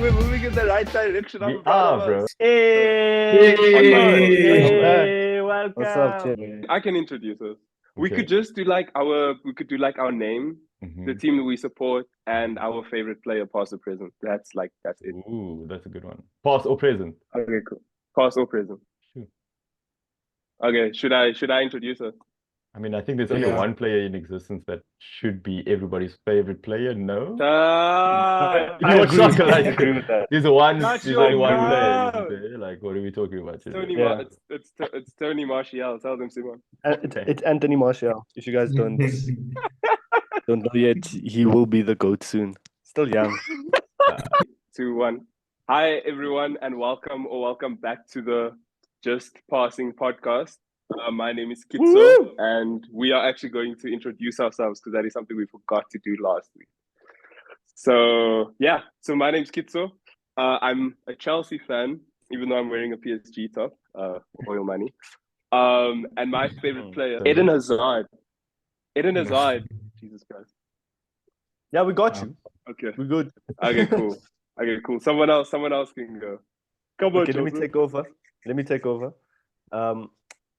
we're moving in the right direction. We I'm proud are, of bro. us. Hey, Hey, welcome. What's up, Jay? I can introduce us. We Okay. could just do like our name, Mhm. the team that we support, and our favorite player, past or present. That's it. Ooh, that's a good one. Past or present? Okay, cool. Past or present. Sure. Okay, should I introduce us? I mean, I think there's only Yeah. one player in existence that should be everybody's favorite player. No? Ah, If you watch soccer, I like, agree with that. there's only Not one your player, mouth. isn't there? Like, what are we talking about? it's Tony. Yeah. It's Tony Martial. Tell them, Simon. It's Anthony Martial. If you guys don't know yet, he will be the GOAT soon. Still young. 2, 1. Hi, everyone, and welcome back to the Just Passing podcast. My name is Kitso, and we are actually going to introduce ourselves because that is something we forgot to do last week. So my name's Kitso. I'm a Chelsea fan, even though I'm wearing a PSG top, oil money. And my favorite player, Eden Hazard. Jesus Christ. Yeah, we got you. Okay. We're good. Okay, cool. Someone else can go. Come on, Okay, let me Joseph. take over.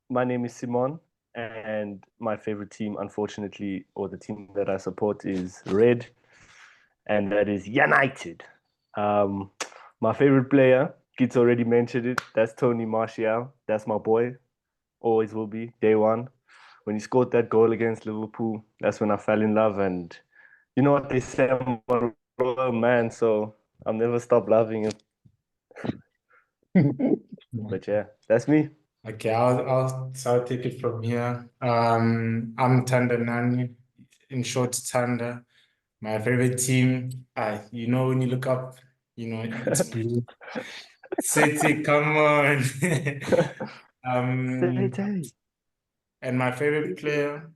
My name is Simon, and my favorite team, unfortunately, or the team that I support is red, and that is United. My favorite player, Kit's already mentioned it. That's Toney Martial. That's my boy. Always will be. Day one. When he scored that goal against Liverpool, that's when I fell in love. And you know what they say, I'm a royal man, so I'll never stop loving him. But yeah, that's me. Okay, I'll take it from here. I'm Tanda Nani, in short, Tanda. My favorite team, when you look up, it's blue. City, come on. And my favorite player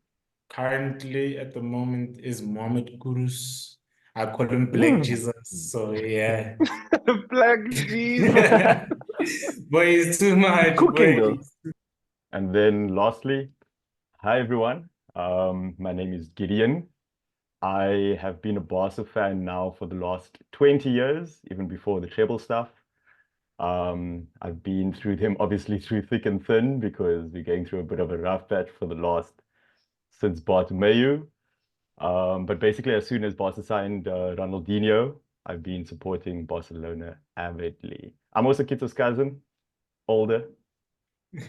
currently at the moment is Mohamed Kudus. I call him Black Jesus. So yeah. Black Jesus. Boy, it's too much. Cooking, boy. though. And then lastly, hi everyone. My name is Gideon. I have been a Barca fan now for the last 20 years, even before the treble stuff. I've been through them obviously through thick and thin because we're going through a bit of a rough patch for the last since Bartomeu. But basically, as soon as Barca signed Ronaldinho, I've been supporting Barcelona avidly. I'm also Kito's cousin, older,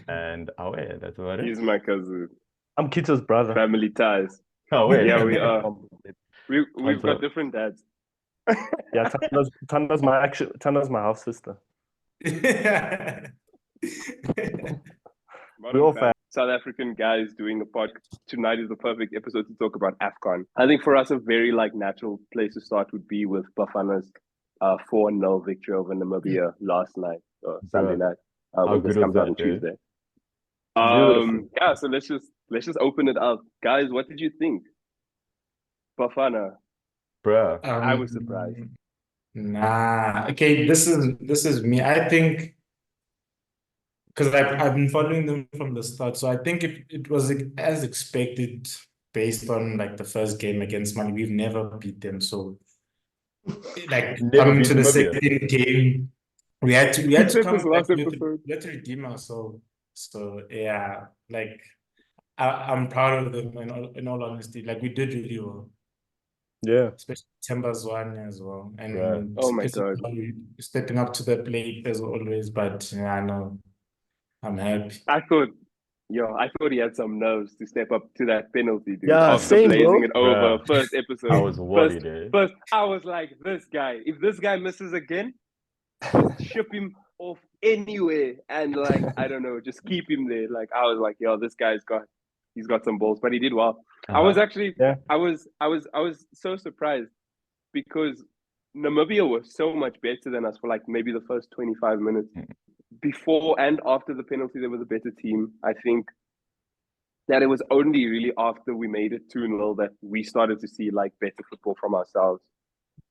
and yeah, that's about it. He's my cousin. I'm Kito's brother. Family ties. Oh wait, Yeah, we are. We've got different dads. Yeah, Tanda's my half sister. We're all fans. South African guys doing a podcast tonight is the perfect episode to talk about AFCON. I think for us a very natural place to start would be with Bafana's 4-0 victory over Namibia last night, Sunday night. When this comes out on Tuesday. Yeah, so let's just open it up, guys. What did you think, Bafana? Bruh. I was surprised. Nah. Okay, this is me. I think because I've been following them from the start, so I think it was as expected based on the first game against Mali. We've never beat them, so coming to the second game, we had to come back we had to redeem ourselves. So yeah, I'm proud of them in all honesty. We did really well. Yeah, especially Temba's one as well, and Right. Oh my God, stepping up to the plate as always. But yeah, I know, I'm happy. I thought he had some nerves to step up to that penalty, dude. Yeah, After same, blazing bro. it over first episode. I was worried. First, I was like, this guy. If this guy misses again, just ship him off anywhere and I don't know, just keep him there. I was like, yo, this guy's he's got some balls, but he did well. I was actually, I was so surprised because Namibia was so much better than us for maybe the first 25 minutes. Before and after the penalty, there was a better team. I think that it was only really after we made it 2-0 that we started to see better football from ourselves.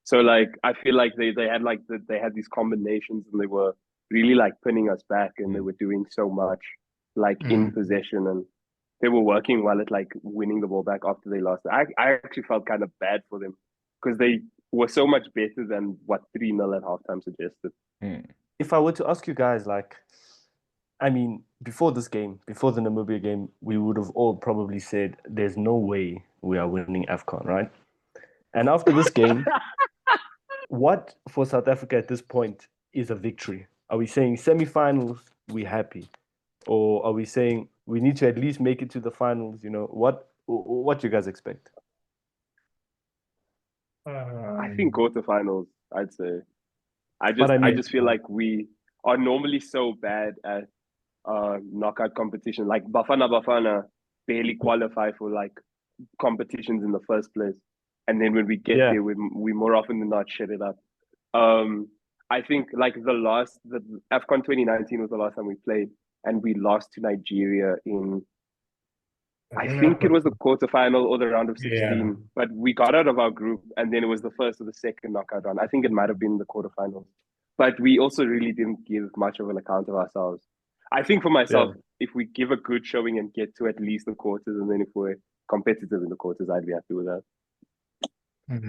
So I feel like they had they had these combinations and they were really pinning us back and they were doing so much in possession and they were working well at winning the ball back after they lost. I actually felt kind of bad for them because they was so much better than what 3-0 at halftime suggested. If I were to ask you guys, like, I mean, before this game, before the Namibia game, we would have all probably said, there's no way we are winning AFCON, right? And after this game, what for South Africa at this point is a victory? Are we saying semi-finals, we're happy? Or are we saying we need to at least make it to the finals? You know, what do you guys expect? I think quarterfinals, I'd say. I mean, just feel like we are normally so bad at knockout competition. Like Bafana Bafana barely qualify for like competitions in the first place, and then when we get there, we more often than not shut it up. I think like the AFCON 2019 was the last time we played, and we lost to Nigeria in. I think it was the quarterfinal or the round of 16, but we got out of our group, and then it was the first or the second knockout round. I think it might have been the quarterfinals, but we also really didn't give much of an account of ourselves. I think for myself, if we give a good showing and get to at least the quarters, and then if we're competitive in the quarters, I'd be happy with that.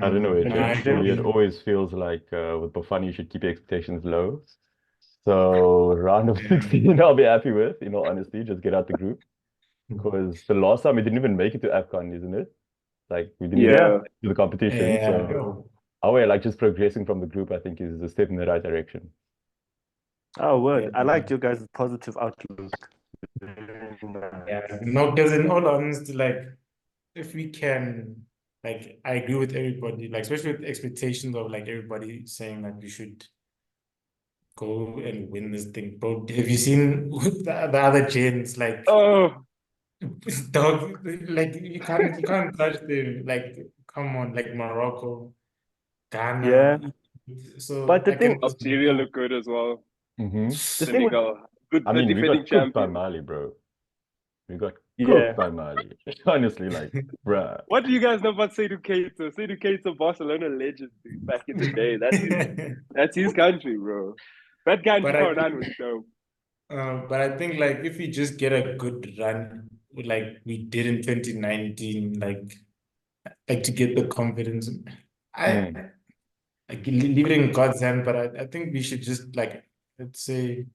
I don't know. It always feels like with Bafana, you should keep your expectations low. So round of 16, I'll be happy with, in all honesty, just get out the group. Because the last time we didn't even make it to AFCON, isn't it? Like we didn't do the competition. So our way, like just progressing from the group, I think is a step in the right direction. Oh, word. I liked your guys' positive outlook. Yeah, no, because in all honesty, like if we can, like I agree with everybody, like especially with expectations of like everybody saying that we should go and win this thing. Bro, have you seen the other gens? Like dog, like you can't touch them. Like come on, like Morocco, Ghana. Yeah. So but the thing, Algeria look good as well. Senegal, good. I mean, we got cooked by champion. Mali, bro. We got cooked by Mali. Honestly, like, bruh. What do you guys know about Seydou Keita? Seydou Keita, Barcelona legend, dude. Back in the day, that's his country, bro. That guy in Fernand was dope. But I think like if we just get a good run, like we did in 2019, like to get the confidence, like leave it in God's hand. But I think we should just like let's say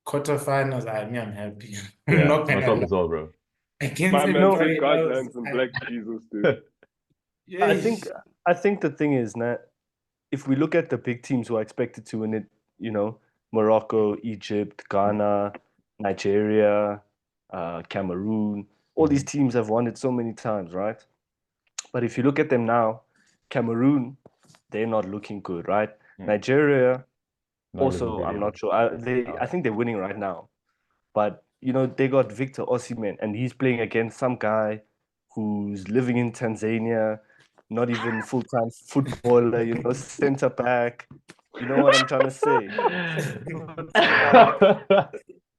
quarterfinals. I'm happy. Yeah, not gonna as well, bro. I can't My say man said God's hands and Black Jesus, dude. I think the thing is that if we look at the big teams who are expected to win it, you know, Morocco, Egypt, Ghana, Nigeria, Cameroon, all these teams have won it so many times, right? But if you look at them now, Cameroon, they're not looking good, right? Nigeria, also, I'm not sure. I think they're winning right now. But, you know, they got Victor Osimhen, and he's playing against some guy who's living in Tanzania, not even full-time footballer, you know, center back. You know what I'm trying to say?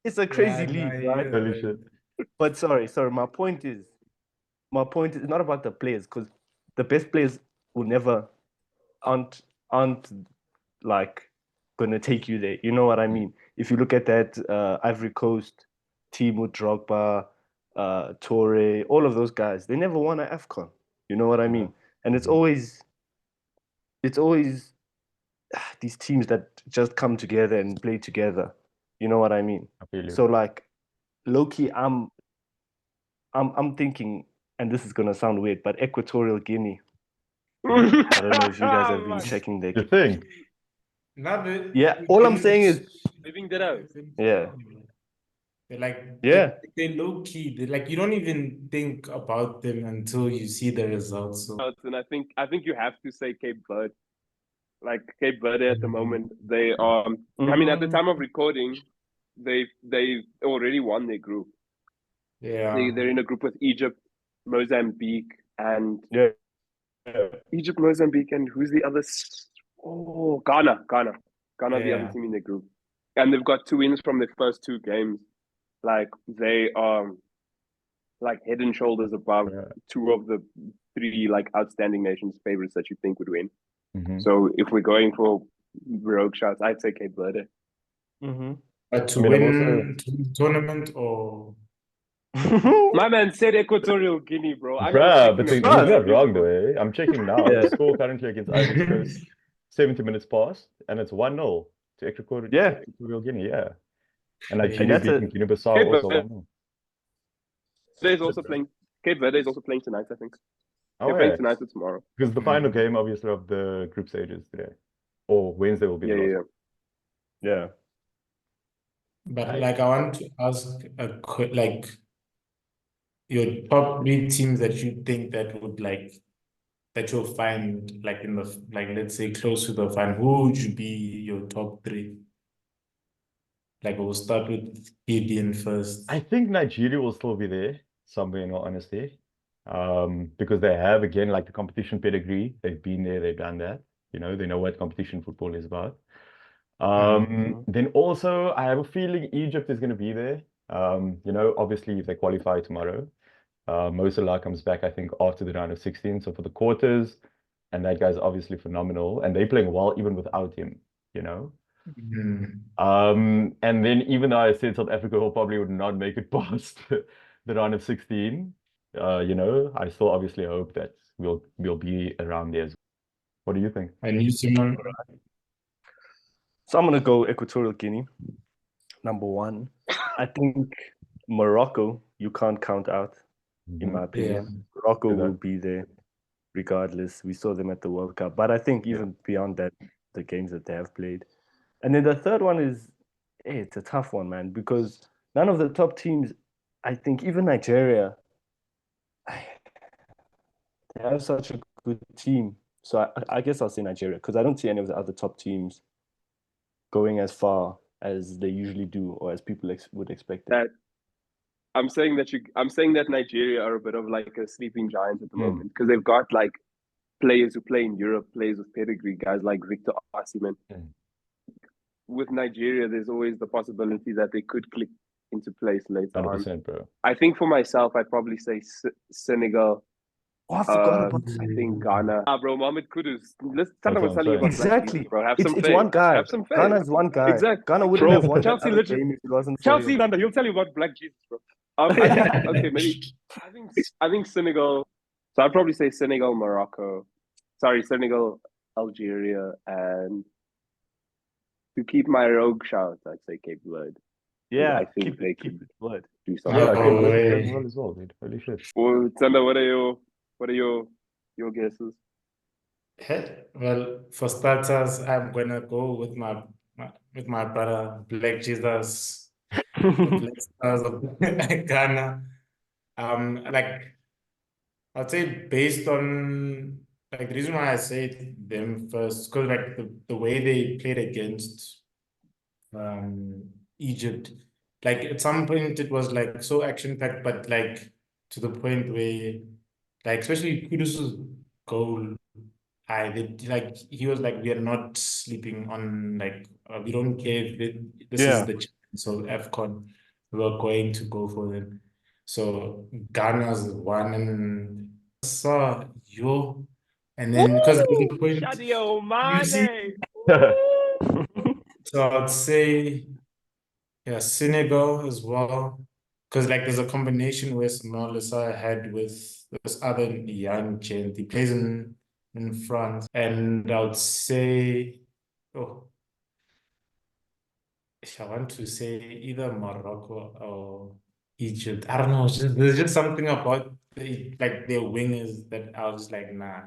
It's a crazy league, right? Holy shit. But sorry, my point is not about the players, because the best players will never aren't like gonna take you there. You know what I mean? If you look at that Ivory Coast team with Drogba, Torre, all of those guys, they never won an AFCON. You know what I mean? And it's always these teams that just come together and play together. You know what I mean? So like, low-key, I'm thinking, and this is gonna sound weird, but Equatorial Guinea. I don't know if you guys have been checking their thing. Yeah, all I'm saying is living that out. Yeah. They're like Yeah. they're low key. They're like you don't even think about them until you see the results. So. And I think you have to say Cape Verde. Like Cape Verde at the moment, they are. I mean, at the time of recording, they already won their group. Yeah, they're in a group with Egypt, Mozambique, and Egypt, Mozambique, and who's the other? Oh, Ghana, the other team in the group, and they've got 2 wins from their first 2 games. Like they are, like head and shoulders above 2 of the 3 like outstanding nations favorites that you think would win. So if we're going for rogue shots, I'd say Cape Verde. But to win the tournament or My man said Equatorial Guinea, bro. I'm Bruh, but checking he's about not wrong this, bro. though. I'm checking now. Yeah. The score currently against Ivory Coast, 70 minutes past, and it's 1-0 to Yeah. Equatorial Guinea. Yeah, and And Nigeria that's a- beating Guinea-Bissau Cape also Verde 1-0. is also playing. Cape Verde is also playing tonight, I think. Oh They're playing yeah, tonight or tomorrow. because the final game, obviously, of the group stages today, or Wednesday will be the Yeah, last yeah, one. Yeah. But like, I want to ask like your top 3 teams that you think that would like that you'll find like in the like, let's say, close to the final. Who would you be your top 3? Like, we'll start with Gideon first. I think Nigeria will still be there somewhere, in all honesty, because they have, again, like the competition pedigree. They've been there, they've done that. You know, they know what competition football is about. Then also, I have a feeling Egypt is going to be there. You know, obviously, if they qualify tomorrow, Mo Salah comes back, I think, after the round of 16. So for the quarters, and that guy's obviously phenomenal, and they're playing well even without him, you know. And then even though I said South Africa will probably would not make it past the round of 16, you know, I still obviously hope that we'll be around there as well. What do you think? And you, Simon? So I'm gonna go Equatorial Guinea, number 1. I think Morocco, you can't count out, in my opinion. Morocco Good will luck. be there regardless. We saw them at the World Cup. But I think even beyond that, the games that they have played. And then the third one is, it's a tough one, man, because none of the top teams, I think even Nigeria, they have such a good team. So I guess I'll say Nigeria, because I don't see any of the other top teams going as far as they usually do, or as people would expect it. That I'm saying that Nigeria are a bit of like a sleeping giant at the moment, because they've got like players who play in Europe, players with pedigree, guys like Victor Osimhen. With Nigeria, there's always the possibility that they could click into place later on. 100%, bro. I think for myself, I'd probably say Senegal. Oh, I forgot about I think Ghana. Bro, Mohamed Kudus. Let's tell That's him what I'm saying. about exactly, bro. Have it's some it's faith. one guy. Have some faith. Ghana is one guy. Exactly. Ghana wouldn't Bro, have won Chelsea that other literally- game if it wasn't for Chelsea him. London. He'll tell you about Black Jesus, bro. Okay, maybe. I think Senegal. So I'd probably say Senegal, Morocco. Sorry, Senegal, Algeria, and to keep my rogue shout, I'd say Cape Verde. Yeah, I think they keep could it blood. do something. Yeah, No Cape Verde way. plays well as well, dude. Holy shit. Well, Tanda, what are your guesses? Well, for starters, I'm gonna go with my brother, Black Jesus, the Black Stars of Ghana. Like, I'd say based on like the reason why I say them first, because like the way they played against Egypt, like at some point it was like so action-packed, but like to the point where, like, especially Kudus' goal, like he was like, we are not sleeping on, like, we don't care if this is the chance of AFCON, we're going to go for them. So Ghana's one, and saw you, and then because at the point Sadio you see, Mane. so I'd say Senegal as well, because like there's a combination where Lissa had with this other young gent. He plays in France, and I would say, I want to say either Morocco or Egypt. I don't know. There's just something about like their wingers that I was like, nah,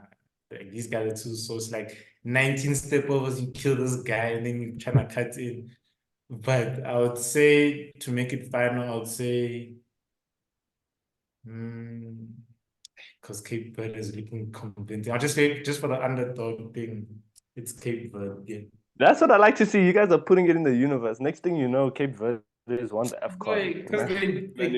like, these guys are too. So it's like 19 step overs, you kill this guy, and then you trying to cut in. But I would say to make it final, I would say, because Cape Verde is looking convincing. I'll just say, just for the underdog thing, it's Cape Verde. Yeah. That's what I like to see. You guys are putting it in the universe. Next thing you know, Cape Verde has won the AFCON. Because they're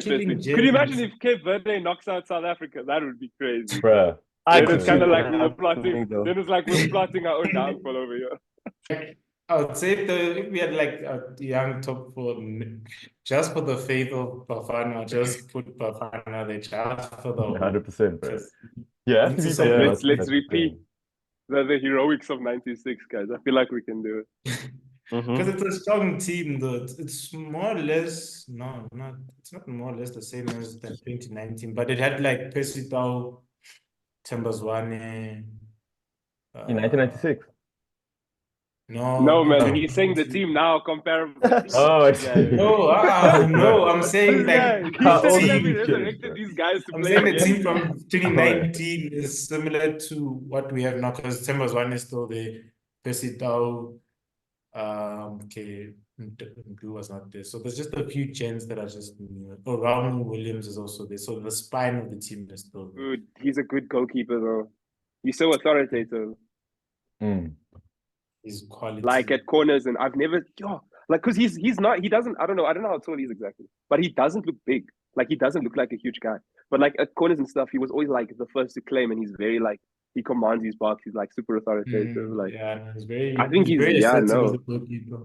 killing Could you imagine if Cape Verde knocks out South Africa? That would be crazy. Bruh. Then could it's kind of see like that we're plotting. happening, though. Then it's like we're plotting our own downfall over here. I would say if we had like a young top 4, just for the faith of Bafana, just put Bafana there, just for the 100%, bro. just- You have to be So Bafana. let's That's the repeat. thing. The heroics of '96, guys. I feel like we can do it. Because it's a strong team, though. It's more or less it's not more or less the same as the 2019, but it had like Percy Tau, Tembazwane. In 1996. No, No, in man, he's saying the 2020. team now comparable. Oh, I This guy. see. No, I'm saying This guy. like He's How the old saying is that we this kid, bro? resurrected these guys to I'm play saying the against. team from Oh, 2019 is similar to what we have now because Tembazwane is still there. Percy Tau, okay, Blue was not there. So there's just a few gens that are just new. Oh, Raul Williams is also there. So the spine of the team is still there. Dude, he's a good goalkeeper though. He's so authoritative. He's quality. Like at corners, and I've never because he's not, he doesn't, I don't know how tall he is exactly, but he doesn't look big. Like he doesn't look like a huge guy. But like at corners and stuff, he was always like the first to claim, and he's very like, he commands his box. He's like super authoritative. Like Yeah, he's very. I think he's very yeah, assertive no. as a goalkeeper.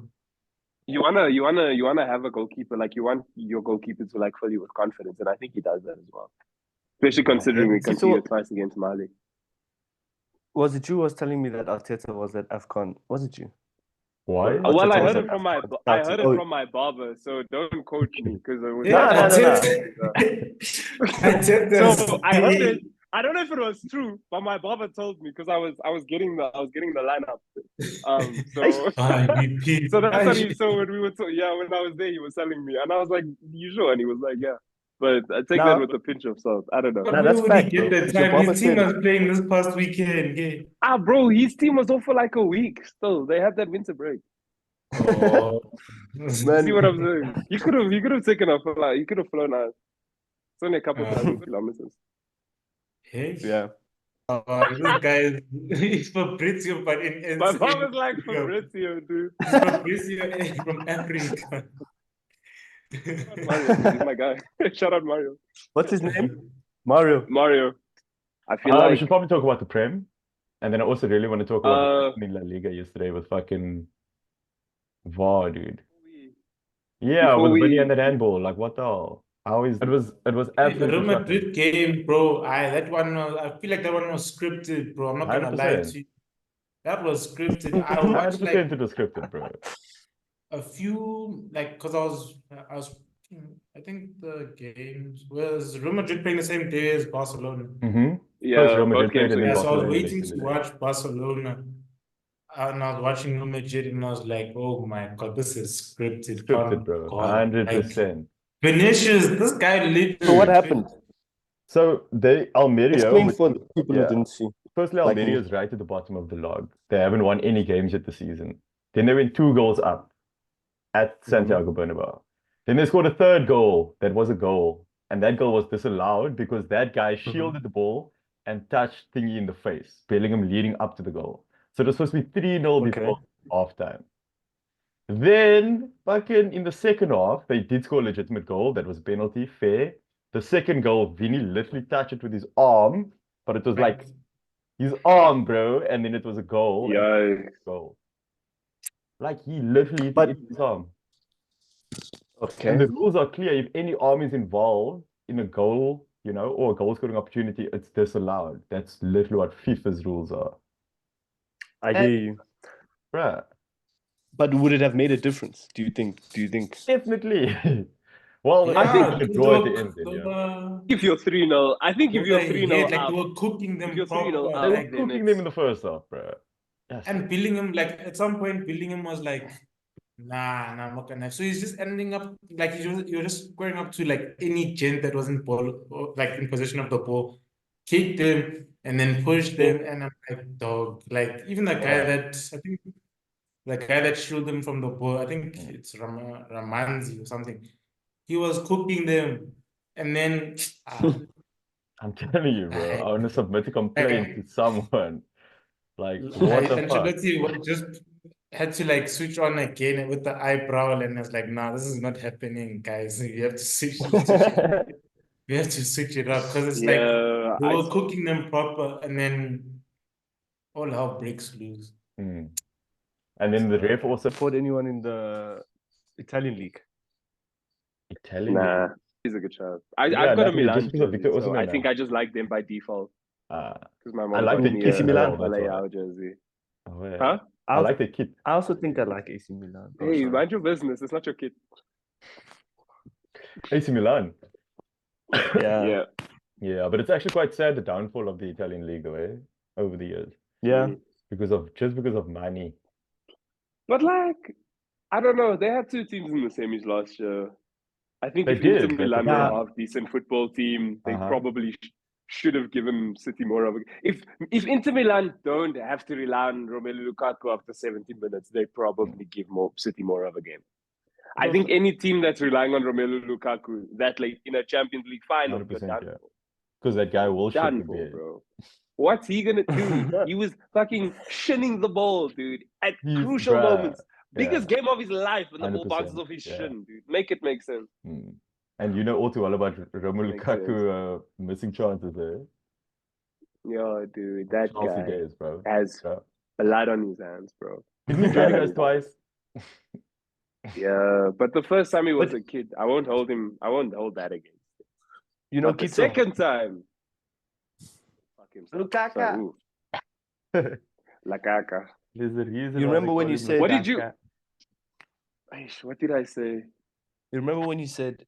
You wanna have a goalkeeper, like you want your goalkeeper to like fill you with confidence, and I think he does that as well. Especially considering we conceded twice against Mali. Was it you who was telling me that Arteta was at AFCON? Was it you? Why? Well, I Arteta was heard at it from my AFCON. from my barber, so don't quote me because it was Yeah, No. So I heard it. I don't know if it was true, but my barber told me because I was getting the lineup. So that's what he. So when we were when I was there, he was telling me, and I was like, "You sure?" And he was like, "Yeah." But I take that with a pinch of salt. I don't know. But Nah, where that's would he fact, get bro. the Your time? barber His team said- was playing this past weekend. Yeah. Bro, his team was off for like a week. Still, they had that winter break. Oh, Man, See what I'm saying? You could have taken off. Like you could have flown out. It's only a couple thousand kilometers. hey. yeah. This guy is Fabrizio, but in My mom was like Fabrizio, dude. Fabrizio from Africa. Mario, dude, he's my guy. Shout out Mario. What's his name? Mario. Mario. I feel we like should probably talk about the Prem. And then I also really want to talk about the La Liga yesterday with fucking VAR, dude. Yeah, Before with Vinny we- and that handball. Like, what the hell? How is it was The absolutely Real shocking. Madrid game, bro. I feel like that one was scripted, bro. I'm not gonna lie 100%. to you. That was scripted. I 100% watched like it was scripted, bro. a few, like, because I was, I think the games was Real Madrid playing the same day as Barcelona. yeah, Real Madrid both games played and were then Yeah, so I was Barcelona waiting next to in the watch Barcelona, and I was watching Real Madrid, and I was like, "Oh my God, this is scripted." Scripted, bro. God, 100%. Vinicius, this guy literally. So what happened? So Almeria. Explain for the people yeah. who didn't see. Firstly, Like Almeria is right at the bottom of the log. They haven't won any games yet this season. Then they went 2 goals up at Santiago Bernabeu. Then they scored a third goal. That was a goal. And that goal was disallowed because that guy shielded the ball and touched Thingy in the face, Bellingham leading up to the goal. So it was supposed to be 3-0 before halftime. Then, fucking in the second half, they did score a legitimate goal. That was a penalty, fair. The second goal, Vinny literally touched it with his arm, but it was like his arm, bro, and then it was a goal. Yeah. Goal. Like he literally hit his arm. Okay. And the rules are clear. If any arm is involved in a goal, or a goal scoring opportunity, it's disallowed. That's literally what FIFA's rules are. I hear you. Bruh. But would it have made a difference? Do you think? Definitely. Well, Yeah, I think the draw at the end. Yeah. If you're 3-0, I think if you're 3-0 like up, they were cooking them if you're 3-0 proper, up, They were like, then cooking them in the first half, bro. Yes. and Bellingham, like at some point, Bellingham was like, nah, I'm not gonna have. So he's just ending up like you're just going up to like any gent that wasn't ball, or, like in possession of the ball, kick them and then push them, and I'm like, dog, like even the guy that I think the guy that shielded them from the ball, I think it's Ramanzi or something. He was cooking them, and then I'm telling you, bro. I want to submit a complaint to someone. Like, what the fuck? Ancelotti just had to like switch on again with the eyebrow, and I was like, "Nah, this is not happening, guys. You have to switch. We have to switch it up because it's like they were cooking them proper, and then all hell breaks loose." And then the ref also support anyone in the Italian league. Nah, he's a good shot. I've got a Milan jersey, so I think I just like them by default. Because my mom I like the me AC Milan Milan jersey. Oh, yeah. Huh? I like the kit. I also think I like AC Milan. Oh, Hey, sorry. mind your business. It's not your kid. AC Milan. Yeah. Yeah, but it's actually quite sad, the downfall of the Italian league, over the years, Yeah. because of money. But like, I don't know. They had two teams in the semis last year. I think They if Inter did, that's the Milan were a thing. half-decent football team, they Uh-huh. probably should have given City more of a. If Inter Milan don't have to rely on Romelu Lukaku after 70 minutes, they probably give City more of a game. I think any team that's relying on Romelu Lukaku that late in a Champions League final, you're 100%, done yeah. for. Because that guy will shit Done the for, bed. bro. What's he gonna do? He was fucking shinning the ball, dude, at crucial Bruh, moments. yeah. Biggest game of his life, and the ball 100%, bounces off his yeah. shin, dude. Make it make sense. And you know all too well about Romelu Makes Lukaku missing chances there. Yeah, dude, that Chelsea guy days, bro. has Yeah. a lot on his hands, bro. Didn't he join us twice? Yeah, but the first time he was But- a kid, I won't hold that against him. You know, But the Kito, second time, fuck himself. Lukaku. Sorry, who? Lakaka. There's a reason You why remember they when call you him said- What did you? Lukaku. Aish, what did I say? you remember when you said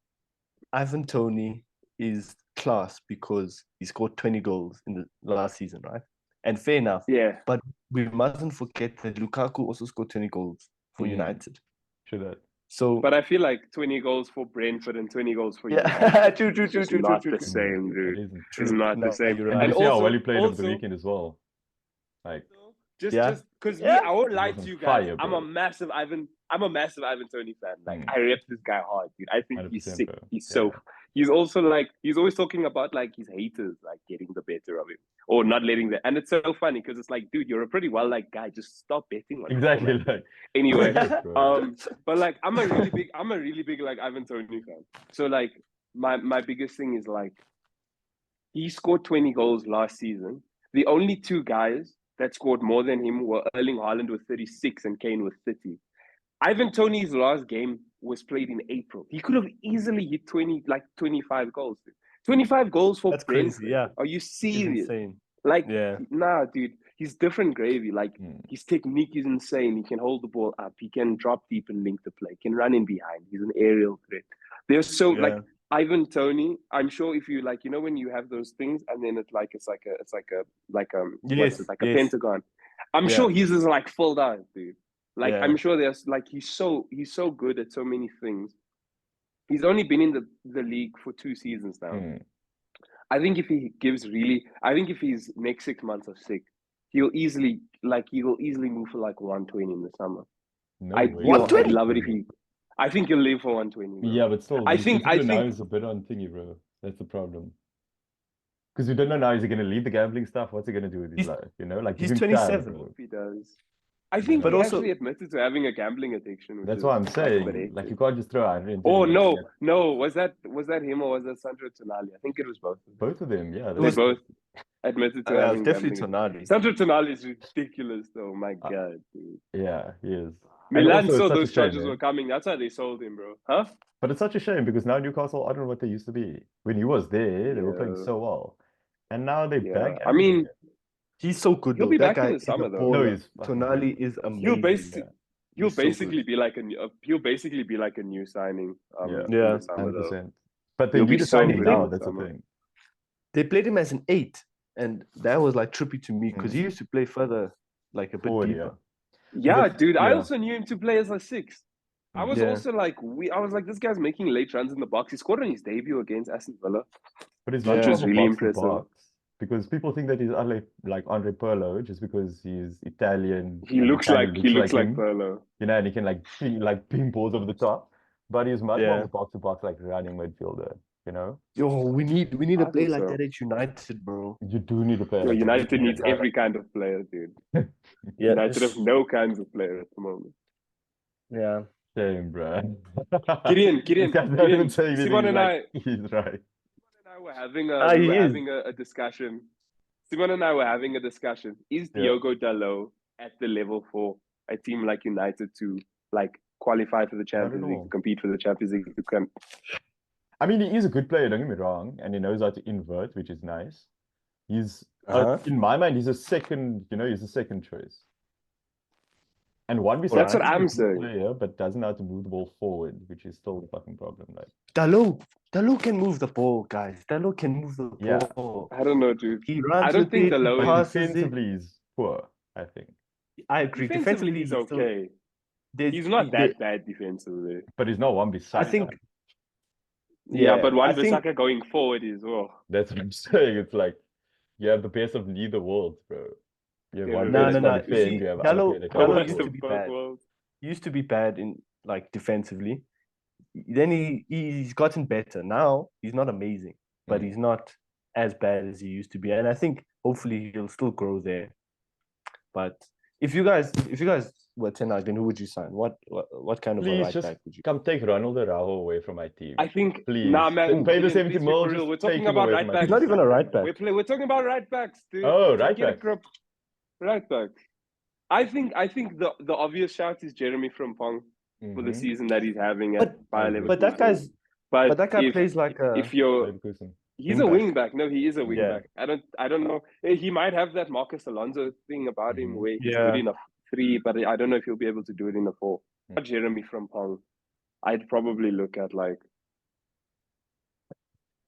Ivan Toney is class because he scored 20 goals in the last season, right? And fair enough. Yeah, But we mustn't forget that Lukaku also scored 20 goals for Mm. United. Should that? So but I feel like 20 goals for Brentford and 20 goals for yeah, United. true. It's just not the same, It dude. isn't. It's not No, the same. you're And right. did you see how also- well he played over the also- weekend as well? Like, Just because Yeah. I won't He lie was to on you guys. fire, I'm bro. a massive Ivan Toney fan. Like Mm. I rep this guy hard, dude. I think he's 100%, sick. bro. He's so. Yeah. He's also like he's always talking about like his haters like getting the better of him or not letting the. And it's so funny because it's like, dude, you're a pretty well liked guy. Just stop betting on him. Exactly. Like, Anyway, bro. but like I'm a really big like Ivan Toney fan. So like my biggest thing is like he scored 20 goals last season. The only two guys that scored more than him were Erling Haaland with 36 and Kane with 30. Ivan Toney's last game was played in April. He could have easily hit 25 goals. Dude. 25 goals for That's Brentford. crazy, yeah. Are you It's serious? insane. Like, Yeah. nah, dude. He's different gravy. Like, Mm. his technique is insane. He can hold the ball up. He can drop deep and link the play. He can run in behind. He's an aerial threat. They're so like Yeah. Ivan Toney. I'm sure if you like, you know, when you have those things and then it's like what's Yes, it, like a yes. pentagon. I'm Yeah. sure his is like filled out, dude. Like Yeah. I'm sure there's like he's so good at so many things. He's only been in the league for 2 seasons now. Mm. I think if his next 6 months are sick, he will easily move for like 120 in the summer. No I'd way. love it if he. I think he'll live for 120. Bro. Yeah, but still, I the think- Consider now is a bit on thingy, bro. That's the problem. Because we don't know now, is he going to leave the gambling stuff? What's he going to do with his He's- life? You know, like he's give him time, 27. bro. If he does. I think But he also- actually admitted to having a gambling addiction. which That's is what I'm like a saying. bit Like, you hectic. can't just throw 120 Oh million at no! Was that him or was that Sandro Tonali? I think it was both. of them. both of them. Yeah, They both admitted to having definitely gambling. Tonali. Sandro Tonali is ridiculous, though. My Uh, God, dude. Yeah, he is. Milan also, it's saw such a those shame, charges eh? were coming. That's why they sold him, bro. Huh? But it's such a shame because now Newcastle aren't what they used to be. When he was there, they were playing Yeah. so well. And now they're Yeah. back. I mean, He's so good, He'll though. be That back in guy the is summer, a though. no, baller. he's fucking Tonali good. is amazing. he'll basically he'll He's so basically good. be like a new signing. Yeah. in Yeah. the summer, though. 100%. But they He'll be need to so sign him good now. in the That's the summer. thing. They played him as an 8, and that was like trippy to me because he used to play further, like a bit Forward, deeper. Yeah, dude. I yeah. also knew him to play as a 6. I was Yeah. also like, I was like, this guy's making late runs in the box. He scored on his debut against Aston Villa. But he's Yeah. not Which more was of a really box to impressive. box. Because people think that he's like Andre Pirlo just because he's Italian. He and looks Italian like him, Pirlo. you know, and he can like ping balls over the top. But he's much more Yeah. of a box to box, like running midfielder. You know, Yo, we need I a play think like so. that at United, bro. you do need a player. Yo, like that. United You needs need a guy every kind of player, dude. Yeah, United have no kinds of player at the moment. yeah. like- Shame, bro. Gideon, This guy's not even saying anything. Simon He's and like, he's right. I were having he is. a discussion. Simon and I were having a discussion. Is Yeah. Diogo Dalot at the level for a team like United to like qualify for the Champions League, all. to compete for the Champions League? To come? I mean, he is a good player, don't get me wrong, and he knows how to invert, which is nice. He's Uh-huh. in my mind, he's a second choice. And one That's what besides I'm saying. player, but doesn't know how to move the ball forward, which is still the fucking problem. Like, Dalot can move the ball, guys. Dalot can move the Yeah. ball. I don't know, dude. He runs I don't with think it, he Dalot is- but passes it. defensively he's poor, I think. I agree. Defensively, he's still- okay. there's- He's not there- that bad defensively. But he's not one I beside. think Yeah, Yeah, but I Wan think- Bissaka going forward is That's what I'm saying. It's like you have the best of neither worlds, bro. You have Yeah, one no, best no, on no. defense, See, you have Dalot- other Dalot players used that to can be go. bad. worlds. he used to be bad in like defensively. Then he's gotten better. Now he's not amazing, but Mm. he's not as bad as he used to be. And I think hopefully he'll still grow there. But if you guys were Ten Hag, then who would you sign? What kind of a Please right just back would you? come take Ronald Araujo away from my team. I think Please. nah, man. Just pay the Gideon, 70 please be mil, for real. just We're take talking him about away right from my backs. He's not even a right back. We're talking about right backs, dude. Oh, Just right get a backs. grip. Right backs. I think the obvious shout is Jeremy Frimpong for the Mhm. season that he's having at Bayer Leverkusen. But that guy's but that guy if, plays like a if you're Leverkusen. he's a wing-back. wing back. No, he is a wing Yeah. back. I don't know. He might have that Marcus Alonso thing about him Mhm. where he's Yeah. good in a 3, but I don't know if he'll be able to do it in a 4. Mm. Not Jeremy Frimpong. I'd probably look at like.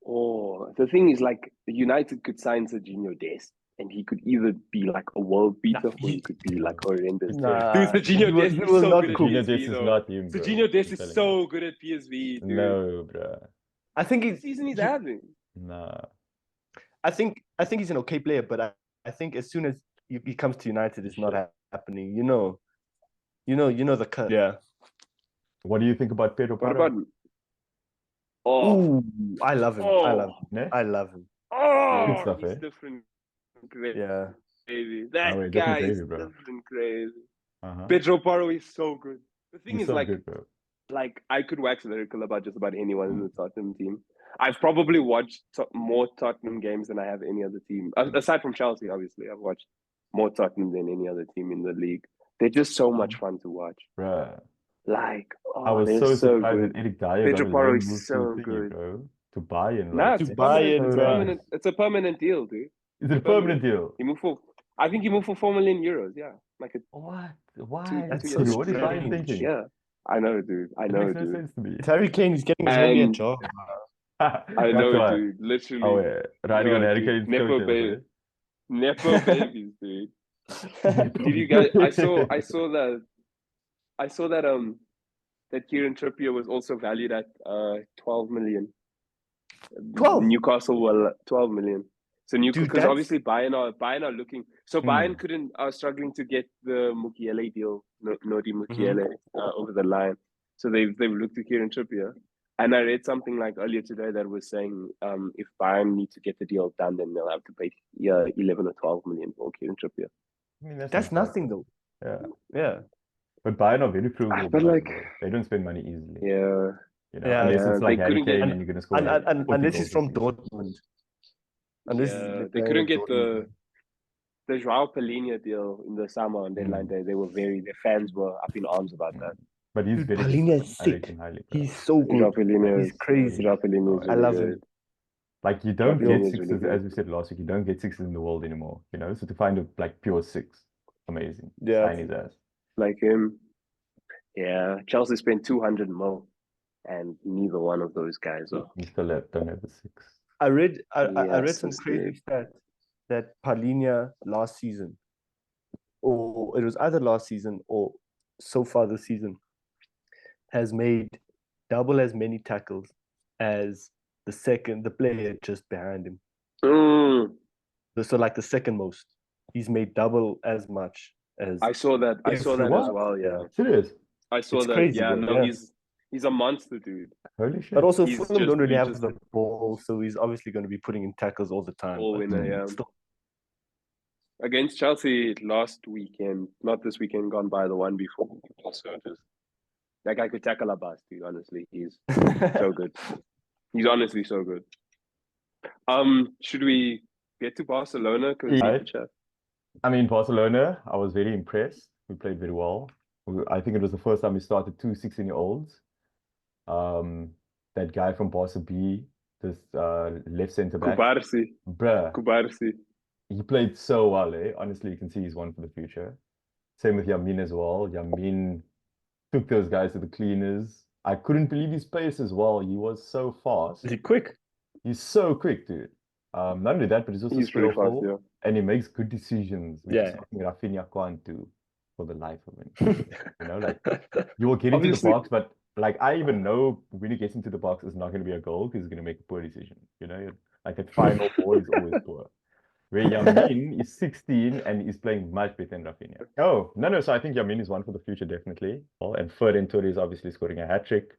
Oh, the thing is, like, United could sign Serginho Dest, and he could either be like a world beater or he could be like horrendous. Nah, Dude, Serginho he will- Dest he is will so not good at cook. Serginho PSV, Dest is though. not him, bro. Serginho Dest I'm is telling so good at PSV, dude. you. No, bro. I think The he's season he's he- having. Nah. I think he's an okay player, but I think as soon as he comes to United, it's not happening. You know the cut. Yeah. What do you think about Pedro What Porro? about? Oh, Ooh, I love him. I love him. Ne? I love him. oh, stuff, he's eh? different, crazy. Yeah. That wait, different guy is gravy, bro. different, crazy. Uh-huh. Pedro Porro is so good. The thing He's is, so like, good, bro. I could wax lyrical about just about anyone in the Tottenham team. I've probably watched more Tottenham games than I have any other team. Aside from Chelsea, obviously, I've watched more Tottenham than any other team in the league. They're just so much fun to watch. Bruh. Like, I oh, was they're so so surprised good. that Eric Dyer Pedro got Porro loan is moved so to thingy, good. bro. To Bayern. Nah, Like, it's To permanent. Bayern, It's bruh. permanent. It's a permanent deal, dude. is it a permanent deal? He moved for. I think he moved for €4 million. Yeah, like a What? Why? That's 2 so years. What is Bayern strange. thinking? Yeah, I know, dude. I It know, makes no dude. sense to me. Harry Kane is getting his homie a And- job. I That's know, why. dude. Literally. Oh, yeah. Riding Yo, on Harry dude. Kane's Nepo coattails, baby. eh? Nepo babies, dude. Did you guys? I saw that. That Kieran Trippier was also valued at 12 million. 12? Newcastle were 12 million. So Dude, because that's- obviously Bayern are looking. So Bayern are struggling to get the Mukiele deal, Nodi Mukiele, over the line. So they've looked to Kieran Trippier. And I read something like earlier today that was saying if Bayern need to get the deal done, then they'll have to pay 11 or 12 million for Kieran Trippier. I mean, That's not bad. nothing though. Yeah. Yeah. But Bayern are very frugal. But, guys, like- bro. They don't spend money easily. Yeah. You know, Yeah, unless yeah, it's like they Harry couldn't get- Kane and you're going to score like 40 Unless goals he's from this season. Dortmund. Unless Yeah, he's they playing couldn't at get Dortmund. the Joao Palhinha deal in the summer on deadline day. They were their fans were up in arms about that. But he's Dude, very Palhinha good. is I sick. rate him highly, bro. He's so Joao good. Palhinha He's is crazy. Joao Palhinha is I really love good. him. Like you don't Palhinha get is sixes, really good. as we said last week, you don't get sixes in the world anymore. You know, so to find a like pure six, amazing. Yeah. Sign his ass. Like him. Yeah, Chelsea spent 200 mil, and neither one of those guys are. You still don't have the six. I read Yes, some it's crazy stat that Palhinha last season, or it was either last season or so far this season, has made double as many tackles as the player just behind him. So like the second most. He's made double as much as I saw that. I saw that as What? well. Yeah, Serious? I saw It's that. crazy, Yeah, bro, no, yeah. he's a monster, dude. Holy shit. But also He's Fulham just- don't really he have just- the ball, so he's obviously going to be putting in tackles all the time. Ball but winner, yeah. still, Against Chelsea last weekend, not this weekend gone by, the one before. Also, just that guy could tackle a bus, dude. Honestly, he's so good. He's honestly so good. Should we get to Barcelona? Because Yeah. I mean, Barcelona, I was very impressed. We played very well. I think it was the first time we started two 16-year-olds. That guy from Barca B, this left centre back. Kubarsi, Bruh, Kubarsi. he played so well, eh? Honestly, you can see he's one for the future. Same with Yamin as well. Yamin took those guys to the cleaners. I couldn't believe his pace as well. He was so fast. Is he quick? He's so quick, dude. Not only that, but he's also He's pretty fast, skillful yeah. and he makes good decisions, which is Yeah. something Rafinha can't do for the life of him. You know, like you will get into the Obviously- box, but like I even know when he gets into the box, it's not going to be a goal because he's going to make a poor decision. You know, like that final ball is always poor. Where Yamin is 16 and is playing much better than Rafinha. Oh, no. So I think Yamin is one for the future, definitely. Well, and Ferran Torres is obviously scoring a hat-trick.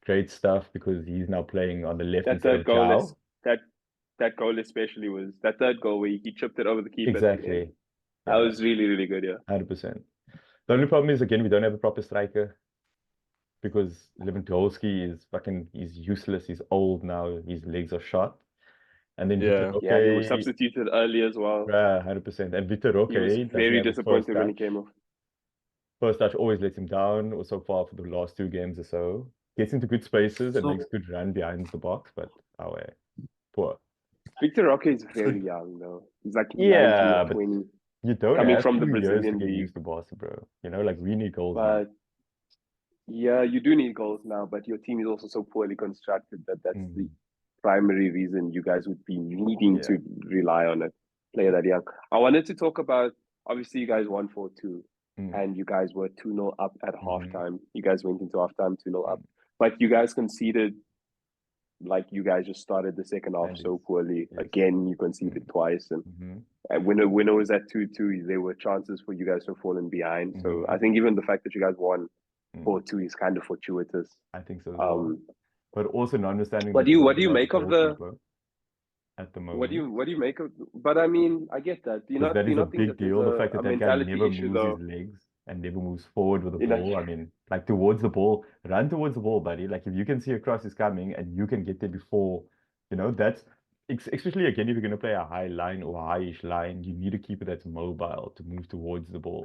Great stuff because he's now playing on the left That instead third of goal João. is that goal especially was that third goal where he chipped it over the keeper. At the end. Exactly. That was really, really good, yeah. 100%. The only problem is, again, we don't have a proper striker because Lewandowski he's useless. He's old now. His legs are shot. And then Yeah. Vitor Yeah, he was Roque, substituted early as well. 100%. And Vitor Roque He was doesn't very have his disappointed when he touch. came off. First touch always lets him down, or so far for the last 2 games or so. Gets into good spaces and So- makes good run behind the box, but poor. Victor Roque is very young, though. He's like Yeah, 19 or but 20. You don't Coming have from the 2 years to Brazilian get league. used to Barca, bro. You know, like we need goals now. But yeah, you do need goals now, but your team is also so poorly constructed that that's the Mhm. primary reason you guys would be needing Yeah. to rely on a player that young. I wanted to talk about, obviously, you guys won 4-2, Mm. and you guys were 2-0 up at Mhm. halftime. You guys went into halftime 2-0 up, Mm. but you guys conceded, like you guys just started the second half And so it's- poorly. yes. Again, you conceded twice, and Mhm. when it was at 2-2, there were chances for you guys to have fallen behind. So Mhm. I think even the fact that you guys won Mm. 4-2 is kind of fortuitous. I think so as well. But also not understanding What that do we you don't have a make of the goalkeeper at the moment. what do you make of? But I mean, I get that. Do you Because not that is a think big that there's deal. The fact a that that guy mentality never issue moves though? his legs and never moves forward with the You know- ball. I mean, like towards the ball, run towards the ball, buddy. Like if you can see a cross is coming and you can get there before, that's especially again if you're going to play a high line or a high-ish line, you need a keeper that's mobile to move towards the ball.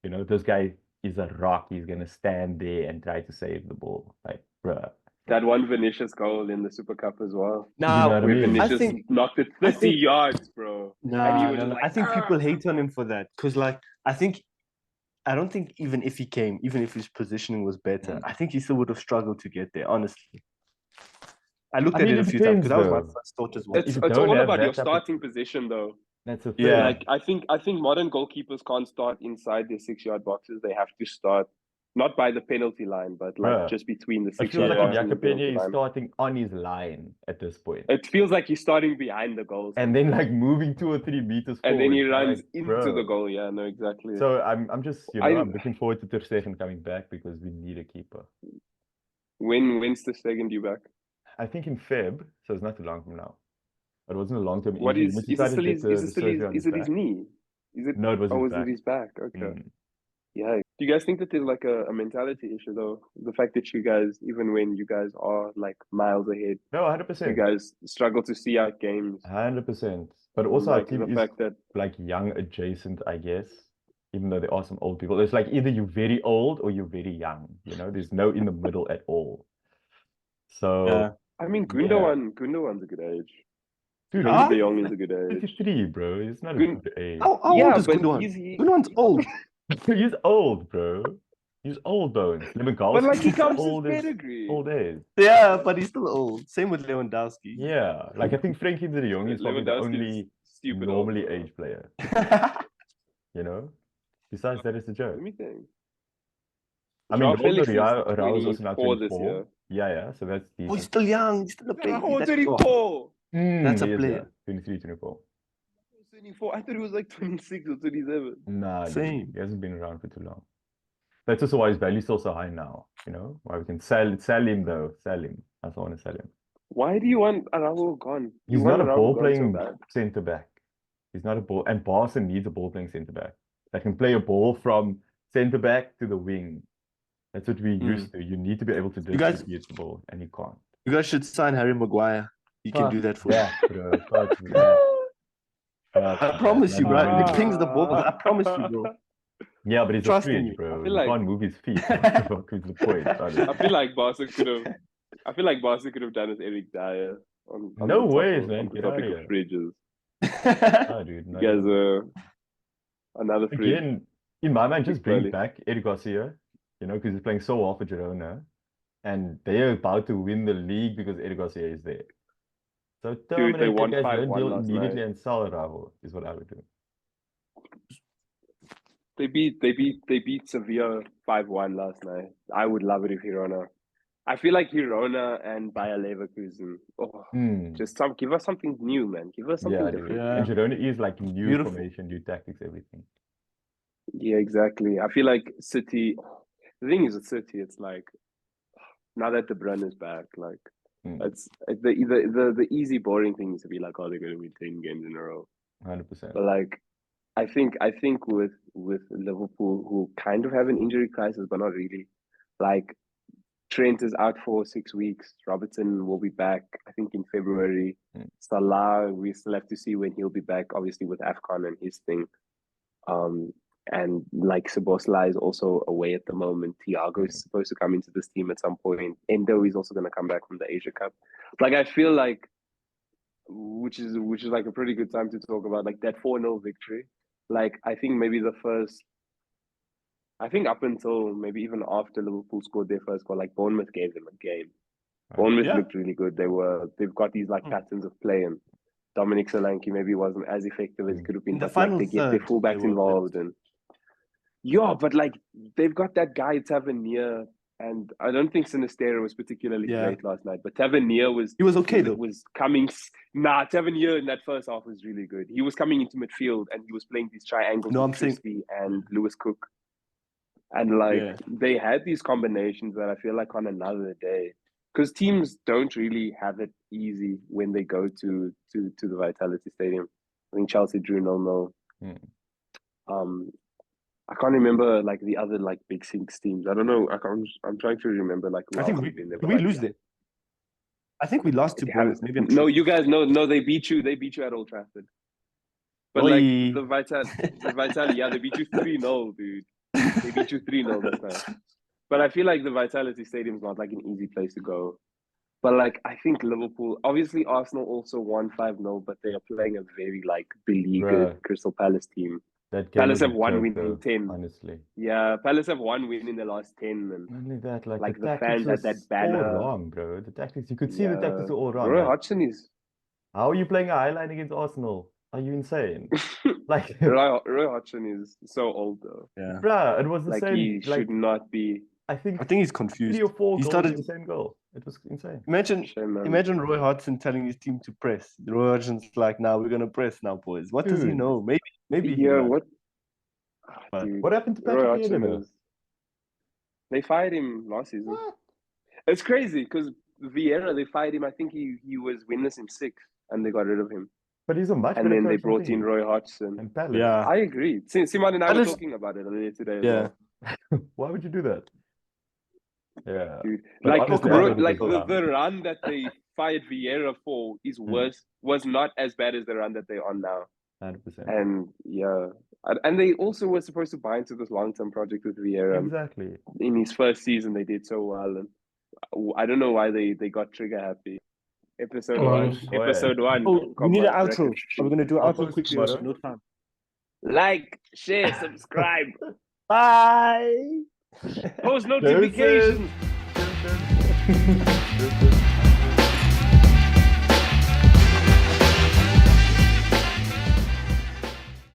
This guy is a rock. He's going to stand there and try to save the ball. Like, bruh. That one Vinicius goal in the Super Cup as well. You know what I Where mean? Vinicius think- knocked it 30 yards, bro. And he Nah, was no, just no. like, I think "Ah!" people hate on him for that because, like, I don't think even if he came, even if his positioning was better, Mm. I think he still would have struggled to get there. Honestly, I looked I at mean, it a it few times because that was depends, my first thought as well. It's If you it's don't all have about that your type of- starting position, though. That's the Yeah. thing. Like I think modern goalkeepers can't start inside their 6-yard boxes. They have to start not by the penalty line, but like Bruh. just between the It 6 feels yard like box and the penalty Jakapenia is line. starting on his line at this point. It feels like he's starting behind the goal. And then like moving 2 or 3 meters and then he forward, runs like, into the bro. goal. Yeah, no, exactly. So I'm just, I- I'm looking forward to Ter Stegen coming back because we need a keeper. When's the second you back? I think in Feb, so it's not too long from now. It wasn't a long-term What injury. is Once is he it started still to his get is the it still surgery on his, is his it his back. knee? Is it No, it was his is back. it his back? Okay. Mm. Yeah. Do you guys think that there's like a mentality issue though? The fact that you guys, even when you guys are like miles ahead, No, you 100%. guys struggle to see out games. 100%. But also our Like team the is fact that like young adjacent, I guess. Even though there are some old people. It's like either you're very old or you're very young. There's no in the middle at all. So Yeah. I mean Yeah. Gundogan's a good age. dude, Frenkie Huh? de Jong is a good age. 33, bro. It's not a Gun- good age. How Yeah, old is but Gundogan? he's- Gundogan's old. He's old, bro. He's old bones. Lewandowski But like he is comes his old as pedigree. old age. Yeah, but he's still old. Same with Lewandowski. Yeah, like I think Frenkie de Jong is probably the Lewandowski is only stupid normally old, bro. aged player. Besides that, it's a joke. Let me think. I mean, Joao Felix is Raul is also now 24 this 24. year. Yeah, so that's Oh, he's decent. still young. He's still a baby. Oh, That's- 24. That's a he is, player. yeah. 23, 24. 24. I thought he was like 26 or 27. Nah, dude, Same. he hasn't been around for too long. That's also why his value is still so high now. Why we can sell him though. Sell him. That's why I want to sell him. Why do you want Araujo gone? You He's want not a Araujo ball gone playing so bad. centre back. He's not a ball, and Barca needs a ball playing centre back that can play a ball from centre back to the wing. That's what we used to. You need to be able to You guys- distribute the ball, and he can't. You guys should sign Harry Maguire. He can do that for you. Yeah, bro. Fuck that. I promise you, bro. Nah. He pings the ball. I promise you, bro. Yeah, but he's Trust a in fridge, you. bro. I feel He like- can't move his feet. What is the point? I feel like Barca could have done with Eric Dyer. On No the top ways, of- man. on the Get topic outta of fridges. Ah, dude. You not guys even. are another fridge. Again, In my mind, just bring Equally. back Eddie Garcia, because he's playing so well for Girona, and they're about to win the league because Eddie Garcia is there. So Dude, they terminate won that guy's 5-1 loan deal last immediately night. and sell Ravo is what I would do. They beat Sevilla 5-1 last night. I would love it if Girona. I feel like Girona and Bayer Leverkusen. Oh, just give us something new, man. Give us something Yeah, dude. different. And Girona is like new Beautiful. formation, new tactics, everything. Yeah, exactly. I feel like City. The thing is with City, it's like now that De Bruyne is back, like it's the easy, boring thing is to be like, oh, they're going to win 10 games in a row. 100%. But like, I think with Liverpool, who kind of have an injury crisis, but not really. Like Trent is out for 6 weeks. Robertson will be back, I think, in February. Salah, we still have to see when he'll be back. Obviously, with AFCON and his thing. And like Szoboszlai is also away at the moment. Thiago is supposed to come into this team at some point. Endo is also going to come back from the Asia Cup. Like I feel like, which is like a pretty good time to talk about like that 4-0 victory. Like I think maybe up until maybe even after Liverpool scored their first goal, like Bournemouth gave them a game. Bournemouth looked really good. They've got these like patterns of play, and Dominic Solanke maybe wasn't as effective as it could have been. In the but final like they get their third, fullbacks they were involved, and but like they've got that guy Tavernier, and I don't think Sinistera was particularly great last night, but Tavernier He was okay though. Was coming. Tavernier in that first half was really good. He was coming into midfield and he was playing these triangles with Crispy and Lewis Cook. And like they had these combinations that I feel like on another day, because teams don't really have it easy when they go to the Vitality Stadium. I think Chelsea drew 0-0. I can't remember like the other like Big Six teams. I don't know. I'm trying to remember like. I think we lose there. I think we lost to Bournemouth. Maybe you guys no. They beat you. They beat you at Old Trafford. But like the Vitality, they beat you 3-0, dude. They beat you 3-0 this time. But I feel like the Vitality Stadium is not like an easy place to go. But like I think Liverpool, obviously Arsenal also won 5-0, but they are playing a very like beleaguered Crystal Palace team. Palace have one win in 10. Honestly. Yeah, Palace have one win in the last 10. And only that, like the fans had that banner. All wrong, bro. The tactics, you could see the tactics are all wrong. Roy Hodgson is. How are you playing a highline against Arsenal? Are you insane? Like Roy Hodgson is so old though. Yeah, bruh, it was the same. He should not be. I think he's confused. 3 or 4 he goals started in the same goal. It was insane. Imagine Roy Hodgson telling his team to press. Roy Hodgson's like, "Now we're gonna press now, boys." What does he know? Maybe. Yeah. What happened to Patrick Vieira? They fired him last season. What? It's crazy because Vieira, they fired him. I think he was winless in 6, and they got rid of him. But he's a much better And then they coach brought than in Roy Hodgson. And yeah, I agree. Simon and I were talking about it earlier today. Yeah. Well. Why would you do that? Yeah. Dude, like the run that they fired Vieira for is was not as bad as the run that they're on now. 100%. And and they also were supposed to buy into this long-term project with Vieira. Exactly. In his first season, they did so well, and I don't know why they got trigger happy. Episode 1. Episode 1. Oh, we need an outro. Are we gonna do an outro quickly? No time. Like, share, subscribe. Bye. Post notifications.